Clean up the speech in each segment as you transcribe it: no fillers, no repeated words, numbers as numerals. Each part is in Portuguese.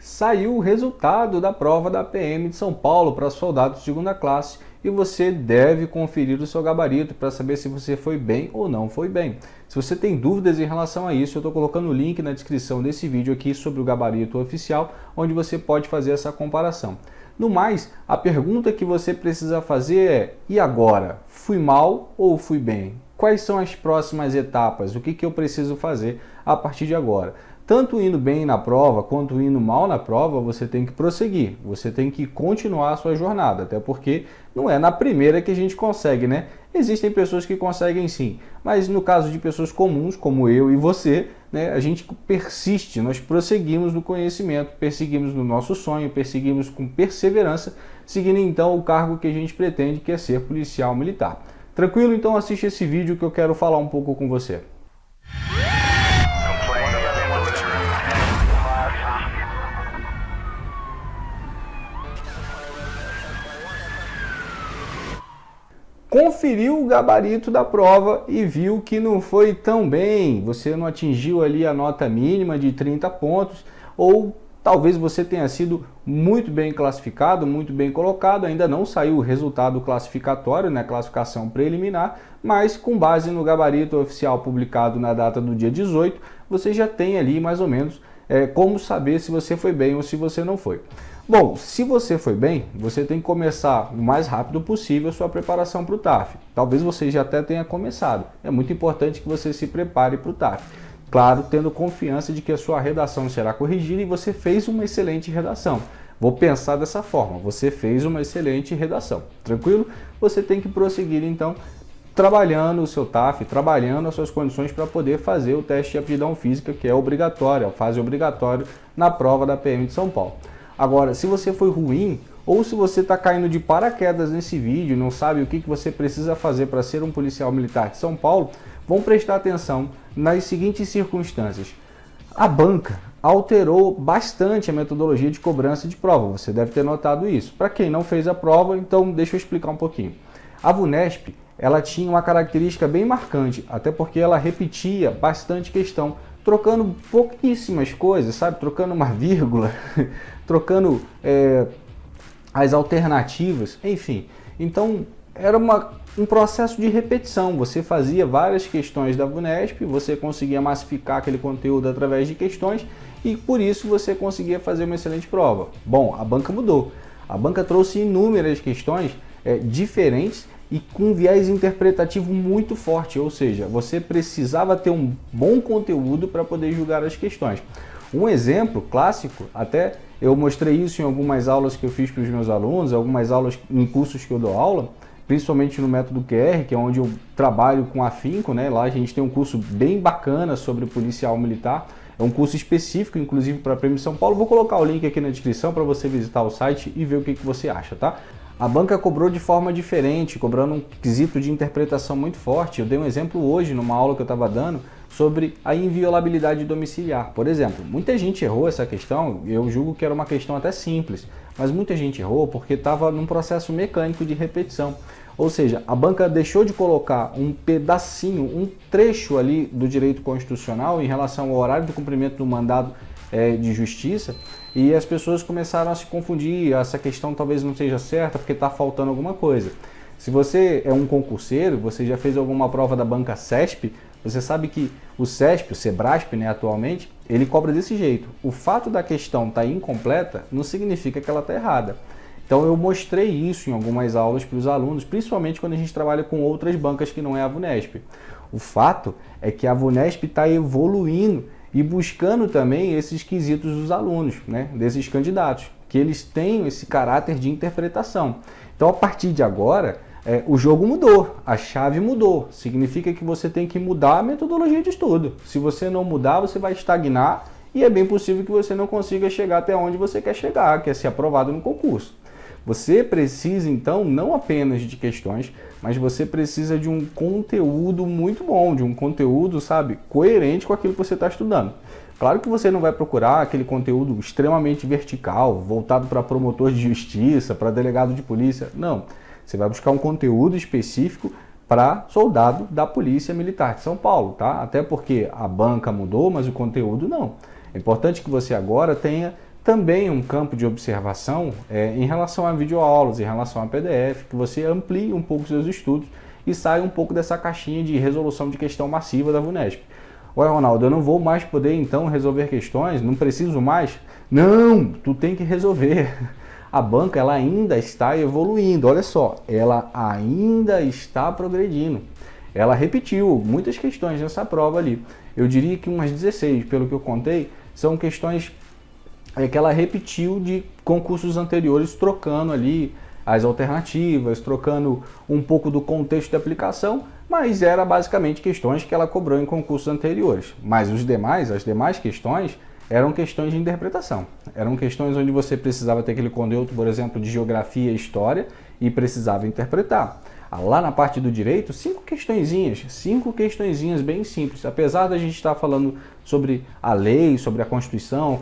Saiu o resultado da prova da PM de São Paulo para soldados de segunda classe e você deve conferir o seu gabarito para saber se você foi bem ou não foi bem. Se você tem dúvidas em relação a isso, eu estou colocando o link na descrição desse vídeo aqui sobre o gabarito oficial, onde você pode fazer essa comparação. No mais, a pergunta que você precisa fazer é: e agora? Fui mal ou fui bem? Quais são as próximas etapas? O que eu preciso fazer a partir de agora? Tanto indo bem na prova quanto indo mal na prova, você tem que prosseguir, você tem que continuar a sua jornada, até porque não é na primeira que a gente consegue, né? Existem pessoas que conseguem sim, mas no caso de pessoas comuns, como eu e você, né, a gente persiste, nós prosseguimos no conhecimento, perseguimos no nosso sonho, perseguimos com perseverança, seguindo então o cargo que a gente pretende, que é ser policial militar. Tranquilo? Então assiste esse vídeo que eu quero falar um pouco com você. Conferiu o gabarito da prova e viu que não foi tão bem, você não atingiu ali a nota mínima de 30 pontos, ou talvez você tenha sido muito bem classificado, muito bem colocado, ainda não saiu o resultado classificatório, né, classificação preliminar, mas com base no gabarito oficial publicado na data do dia 18, você já tem ali mais ou menos como saber se você foi bem ou se você não foi. Bom, se você foi bem, você tem que começar o mais rápido possível a sua preparação para o TAF. Talvez você já até tenha começado. É muito importante que você se prepare para o TAF. Claro, tendo confiança de que a sua redação será corrigida e você fez uma excelente redação. Vou pensar dessa forma, você fez uma excelente redação. Tranquilo? Você tem que prosseguir então trabalhando o seu TAF, trabalhando as suas condições para poder fazer o teste de aptidão física, que é obrigatório, a fase obrigatória na prova da PM de São Paulo. Agora, se você foi ruim, ou se você está caindo de paraquedas nesse vídeo e não sabe o que você precisa fazer para ser um policial militar de São Paulo, vão prestar atenção nas seguintes circunstâncias. A banca alterou bastante a metodologia de cobrança de prova, você deve ter notado isso. Para quem não fez a prova, então deixa eu explicar um pouquinho. A VUNESP, ela tinha uma característica bem marcante, até porque ela repetia bastante questão, trocando pouquíssimas coisas, sabe? Trocando uma vírgula, trocando as alternativas, enfim. Então, era um processo de repetição. Você fazia várias questões da VUNESP, você conseguia massificar aquele conteúdo através de questões e, por isso, você conseguia fazer uma excelente prova. Bom, a banca mudou. A banca trouxe inúmeras questões diferentes e com viés interpretativo muito forte, ou seja, você precisava ter um bom conteúdo para poder julgar as questões. Um exemplo clássico, até eu mostrei isso em algumas aulas que eu fiz para os meus alunos, algumas aulas em cursos que eu dou aula, principalmente no método QR, que é onde eu trabalho com afinco, né? Lá a gente tem um curso bem bacana sobre policial militar, é um curso específico, inclusive para a PM de São Paulo. Vou colocar o link aqui na descrição para você visitar o site e ver o que você acha, tá? A banca cobrou de forma diferente, cobrando um quesito de interpretação muito forte. Eu dei um exemplo hoje numa aula que eu estava dando sobre a inviolabilidade domiciliar. Por exemplo, muita gente errou essa questão, eu julgo que era uma questão até simples, mas muita gente errou porque estava num processo mecânico de repetição. Ou seja, a banca deixou de colocar um pedacinho, um trecho ali do direito constitucional em relação ao horário do cumprimento do mandado de justiça, e as pessoas começaram a se confundir, essa questão talvez não seja certa porque está faltando alguma coisa. Se você é um concurseiro, você já fez alguma prova da banca CESP, você sabe que o CESP, o SEBRASP, né, atualmente, ele cobra desse jeito. O fato da questão estar incompleta não significa que ela está errada. Então eu mostrei isso em algumas aulas para os alunos, principalmente quando a gente trabalha com outras bancas que não é a VUNESP. O fato é que a VUNESP está evoluindo e buscando também esses quesitos dos alunos, né, desses candidatos, que eles tenham esse caráter de interpretação. Então, a partir de agora, o jogo mudou, a chave mudou. Significa que você tem que mudar a metodologia de estudo. Se você não mudar, você vai estagnar e é bem possível que você não consiga chegar até onde você quer chegar, que é ser aprovado no concurso. Você precisa, então, não apenas de questões, mas você precisa de um conteúdo muito bom, de um conteúdo, sabe, coerente com aquilo que você está estudando. Claro que você não vai procurar aquele conteúdo extremamente vertical, voltado para promotor de justiça, para delegado de polícia. Não, você vai buscar um conteúdo específico para soldado da Polícia Militar de São Paulo, tá? Até porque a banca mudou, mas o conteúdo não. É importante que você agora tenha também um campo de observação em relação a videoaulas, em relação a PDF, que você amplie um pouco os seus estudos e saia um pouco dessa caixinha de resolução de questão massiva da VUNESP. Ué, Ronaldo, eu não vou mais poder então resolver questões? Não preciso mais? Não, tu tem que resolver. A banca ela ainda está evoluindo, olha só, ela ainda está progredindo. Ela repetiu muitas questões nessa prova ali. Eu diria que umas 16, pelo que eu contei, são questões que ela repetiu de concursos anteriores, trocando ali as alternativas, trocando um pouco do contexto de aplicação, mas era basicamente questões que ela cobrou em concursos anteriores. Mas as demais questões eram questões de interpretação. Eram questões onde você precisava ter aquele conteúdo, por exemplo, de geografia e história e precisava interpretar. Lá na parte do direito, 5 questõezinhas bem simples. Apesar da gente estar falando sobre a lei, sobre a Constituição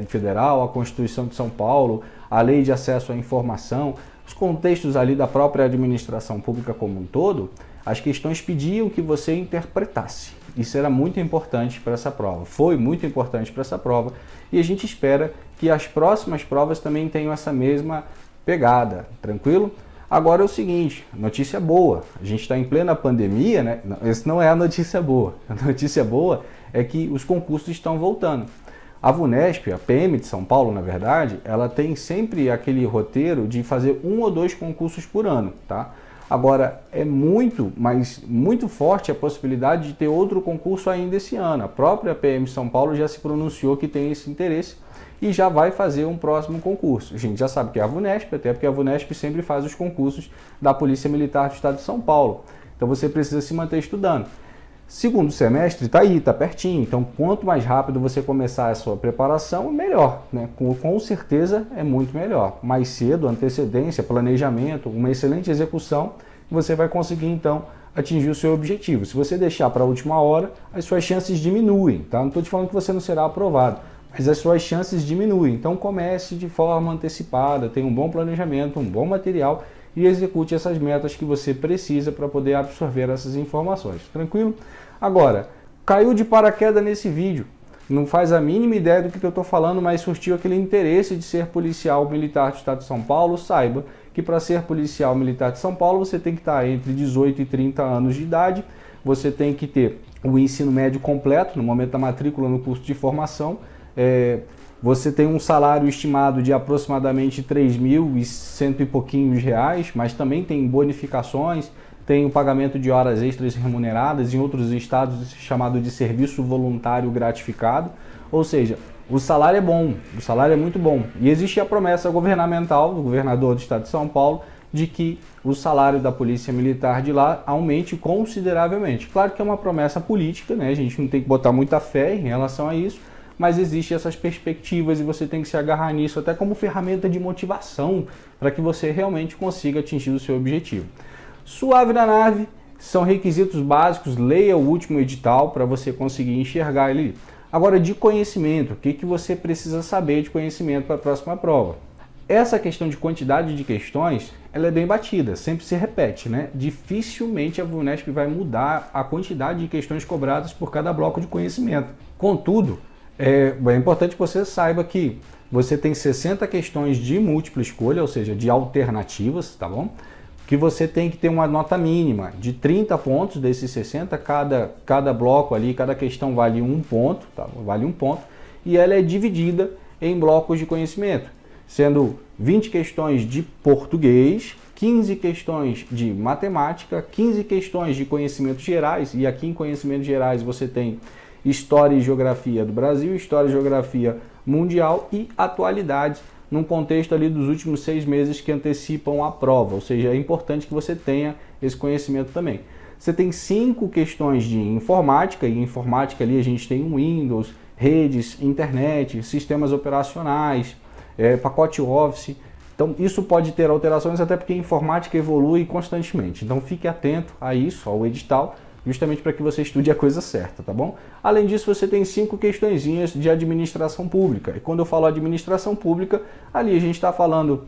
Federal, a Constituição de São Paulo, a Lei de Acesso à Informação, os contextos ali da própria administração pública como um todo, as questões pediam que você interpretasse. Isso era muito importante para essa prova, foi muito importante para essa prova e a gente espera que as próximas provas também tenham essa mesma pegada, tranquilo? Agora é o seguinte, notícia boa, a gente está em plena pandemia, né? Essa não é a notícia boa. A notícia boa é que os concursos estão voltando. A VUNESP, a PM de São Paulo, na verdade, ela tem sempre aquele roteiro de fazer 1 ou 2 concursos por ano, tá? Agora, é muito forte a possibilidade de ter outro concurso ainda esse ano. A própria PM de São Paulo já se pronunciou que tem esse interesse e já vai fazer um próximo concurso. A gente já sabe que é a VUNESP, até porque a VUNESP sempre faz os concursos da Polícia Militar do Estado de São Paulo. Então você precisa se manter estudando. Segundo semestre está aí, está pertinho. Então quanto mais rápido você começar a sua preparação, melhor, né? Com certeza é muito melhor. Mais cedo, antecedência, planejamento, uma excelente execução, você vai conseguir então atingir o seu objetivo. Se você deixar para a última hora, as suas chances diminuem, tá? Não estou te falando que você não será aprovado, mas as suas chances diminuem. Então comece de forma antecipada, tenha um bom planejamento, um bom material e execute essas metas que você precisa para poder absorver essas informações. Tranquilo? Agora, caiu de paraquedas nesse vídeo, não faz a mínima ideia do que eu estou falando, mas surgiu aquele interesse de ser policial militar do Estado de São Paulo, saiba que para ser policial militar de São Paulo você tem que estar entre 18 e 30 anos de idade, você tem que ter o ensino médio completo no momento da matrícula no curso de formação, você tem um salário estimado de aproximadamente 3.100 e pouquinhos reais, mas também tem bonificações, tem o pagamento de horas extras remuneradas, em outros estados chamado de serviço voluntário gratificado, ou seja, o salário é bom, o salário é muito bom. E existe a promessa governamental do governador do Estado de São Paulo de que o salário da Polícia Militar de lá aumente consideravelmente. Claro que é uma promessa política, né? A gente não tem que botar muita fé em relação a isso, mas existem essas perspectivas e você tem que se agarrar nisso até como ferramenta de motivação para que você realmente consiga atingir o seu objetivo. Suave na nave, são requisitos básicos, leia o último edital para você conseguir enxergar ele. Agora, de conhecimento, o que você precisa saber de conhecimento para a próxima prova? Essa questão de quantidade de questões, ela é bem batida, sempre se repete, né? Dificilmente a VUNESP vai mudar a quantidade de questões cobradas por cada bloco de conhecimento. Contudo, é importante que você saiba que você tem 60 questões de múltipla escolha, ou seja, de alternativas, tá bom? Que você tem que ter uma nota mínima de 30 pontos desses 60, cada bloco ali, cada questão vale 1 ponto, tá? Vale 1 ponto, e ela é dividida em blocos de conhecimento, sendo 20 questões de português, 15 questões de matemática, 15 questões de conhecimentos gerais, e aqui em conhecimentos gerais você tem História e Geografia do Brasil, História e Geografia Mundial e Atualidades, num contexto ali dos últimos 6 meses que antecipam a prova, ou seja, é importante que você tenha esse conhecimento também. Você tem 5 questões de informática, e informática ali a gente tem Windows, redes, internet, sistemas operacionais, pacote Office. Então isso pode ter alterações até porque a informática evolui constantemente. Então fique atento a isso, ao edital, justamente para que você estude a coisa certa, tá bom? Além disso, você tem 5 questõezinhas de administração pública. E quando eu falo administração pública, ali a gente está falando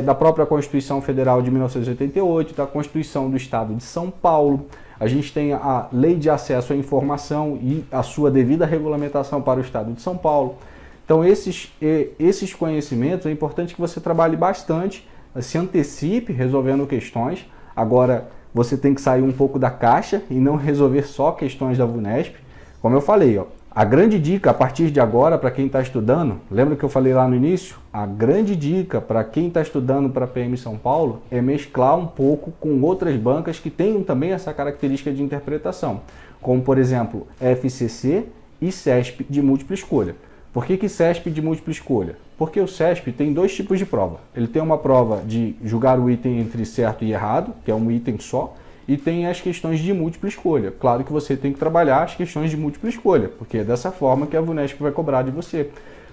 da própria Constituição Federal de 1988, da Constituição do Estado de São Paulo. A gente tem a Lei de Acesso à Informação e a sua devida regulamentação para o Estado de São Paulo. Então esses conhecimentos é importante que você trabalhe bastante, se antecipe resolvendo questões. Agora você tem que sair um pouco da caixa e não resolver só questões da VUNESP. Como eu falei, ó, a grande dica a partir de agora para quem está estudando, lembra que eu falei lá no início? A grande dica para quem está estudando para PM São Paulo é mesclar um pouco com outras bancas que tenham também essa característica de interpretação, como por exemplo FCC e CESP de múltipla escolha. Por que CESP de múltipla escolha? Porque o CESP tem dois tipos de prova. Ele tem uma prova de julgar o item entre certo e errado, que é um item só, e tem as questões de múltipla escolha. Claro que você tem que trabalhar as questões de múltipla escolha, porque é dessa forma que a VUNESP vai cobrar de você.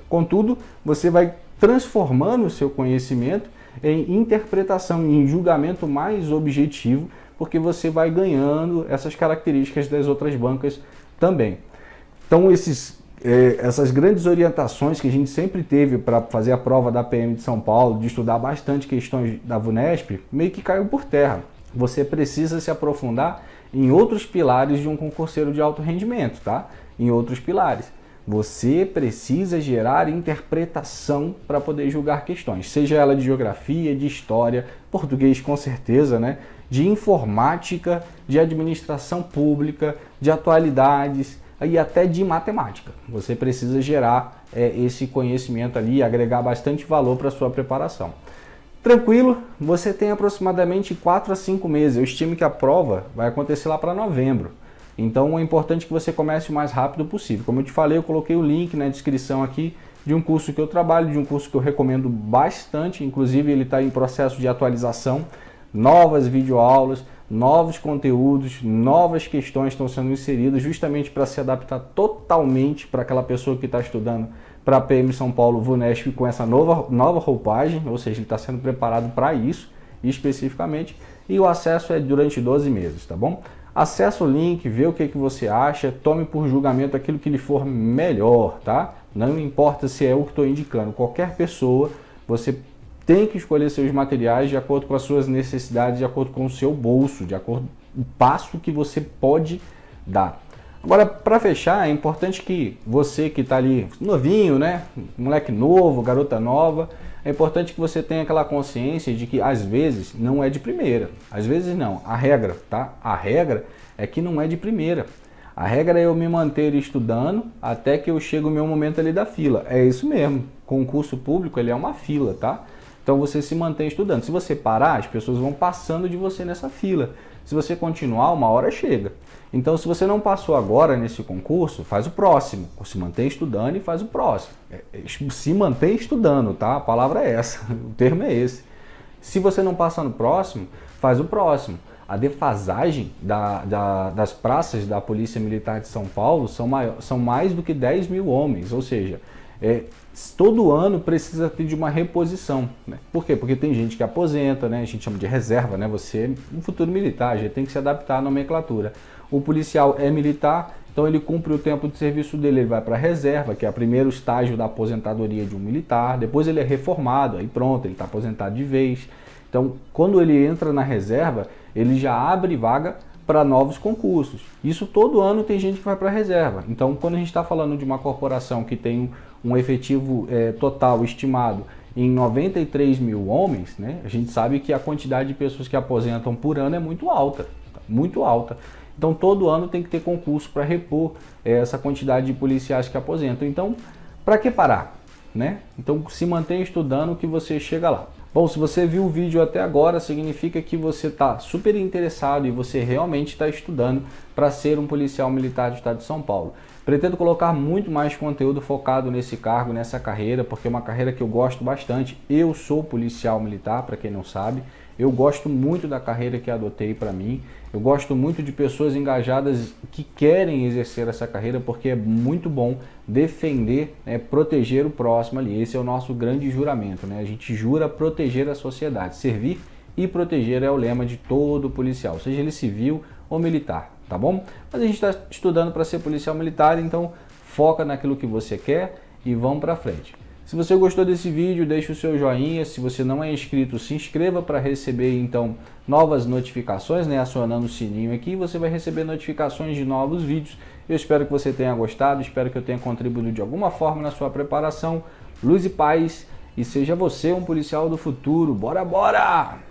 Contudo, você vai transformando o seu conhecimento em interpretação, em julgamento mais objetivo, porque você vai ganhando essas características das outras bancas também. Então, essas grandes orientações que a gente sempre teve para fazer a prova da PM de São Paulo, de estudar bastante questões da VUNESP, meio que caiu por terra. Você precisa se aprofundar em outros pilares de um concurseiro de alto rendimento, tá? Em outros pilares. Você precisa gerar interpretação para poder julgar questões, seja ela de geografia, de história, português com certeza, né? De informática, de administração pública, de atualidades e até de matemática. Você precisa gerar esse conhecimento ali e agregar bastante valor para a sua preparação. Tranquilo, você tem aproximadamente 4 a 5 meses. Eu estimo que a prova vai acontecer lá para novembro. Então é importante que você comece o mais rápido possível. Como eu te falei, eu coloquei o link na descrição aqui de um curso que eu trabalho, de um curso que eu recomendo bastante. Inclusive ele está em processo de atualização, novas videoaulas, novos conteúdos, novas questões estão sendo inseridas justamente para se adaptar totalmente para aquela pessoa que está estudando para a PM São Paulo VUNESP com essa nova roupagem, ou seja, ele está sendo preparado para isso especificamente, e o acesso é durante 12 meses, tá bom? Acesse o link, vê o que você acha, tome por julgamento aquilo que lhe for melhor, tá? Não importa se é eu que estou indicando, qualquer pessoa, você tem que escolher seus materiais de acordo com as suas necessidades, de acordo com o seu bolso, de acordo com o passo que você pode dar. Agora, para fechar, é importante que você que está ali novinho, né, moleque novo, garota nova, é importante que você tenha aquela consciência de que às vezes não é de primeira, às vezes não, a regra, tá? A regra é que não é de primeira. A regra é eu me manter estudando até que eu chegue o meu momento ali da fila. É isso mesmo, concurso público ele é uma fila, tá? Então você se mantém estudando. Se você parar, as pessoas vão passando de você nessa fila. Se você continuar, uma hora chega. Então, se você não passou agora nesse concurso, faz o próximo. Se mantém estudando e faz o próximo. Se mantém estudando, tá? A palavra é essa, o termo é esse. Se você não passa no próximo, faz o próximo. A defasagem das praças da Polícia Militar de São Paulo são mais do que 10 mil homens, ou seja, todo ano precisa ter de uma reposição, né? Por quê? Porque tem gente que aposenta, né? A gente chama de reserva, né? Você é um futuro militar, a gente tem que se adaptar à nomenclatura. O policial é militar, então ele cumpre o tempo de serviço dele, ele vai para a reserva, que é o primeiro estágio da aposentadoria de um militar, depois ele é reformado, aí pronto, ele está aposentado de vez. Então, quando ele entra na reserva, ele já abre vaga para novos concursos. Isso todo ano tem gente que vai para a reserva. Então, quando a gente está falando de uma corporação que tem um efetivo total estimado em 93 mil homens, né, a gente sabe que a quantidade de pessoas que aposentam por ano é muito alta, muito alta. Então, todo ano tem que ter concurso para repor essa quantidade de policiais que aposentam. Então, para que parar, né? Então, se mantenha estudando que você chega lá. Bom, se você viu o vídeo até agora, significa que você está super interessado e você realmente está estudando para ser um policial militar do estado de São Paulo. Pretendo colocar muito mais conteúdo focado nesse cargo, nessa carreira, porque é uma carreira que eu gosto bastante. Eu sou policial militar, para quem não sabe. Eu gosto muito da carreira que adotei para mim. Eu gosto muito de pessoas engajadas que querem exercer essa carreira, porque é muito bom defender, proteger o próximo ali. Esse é o nosso grande juramento, né? A gente jura proteger a sociedade. Servir e proteger é o lema de todo policial, seja ele civil ou militar, tá bom? Mas a gente está estudando para ser policial militar, então foca naquilo que você quer e vamos para frente. Se você gostou desse vídeo, deixe o seu joinha. Se você não é inscrito, se inscreva para receber então novas notificações, né? Acionando o sininho aqui, você vai receber notificações de novos vídeos. Eu espero que você tenha gostado, espero que eu tenha contribuído de alguma forma na sua preparação. Luz e paz, e seja você um policial do futuro. Bora, bora!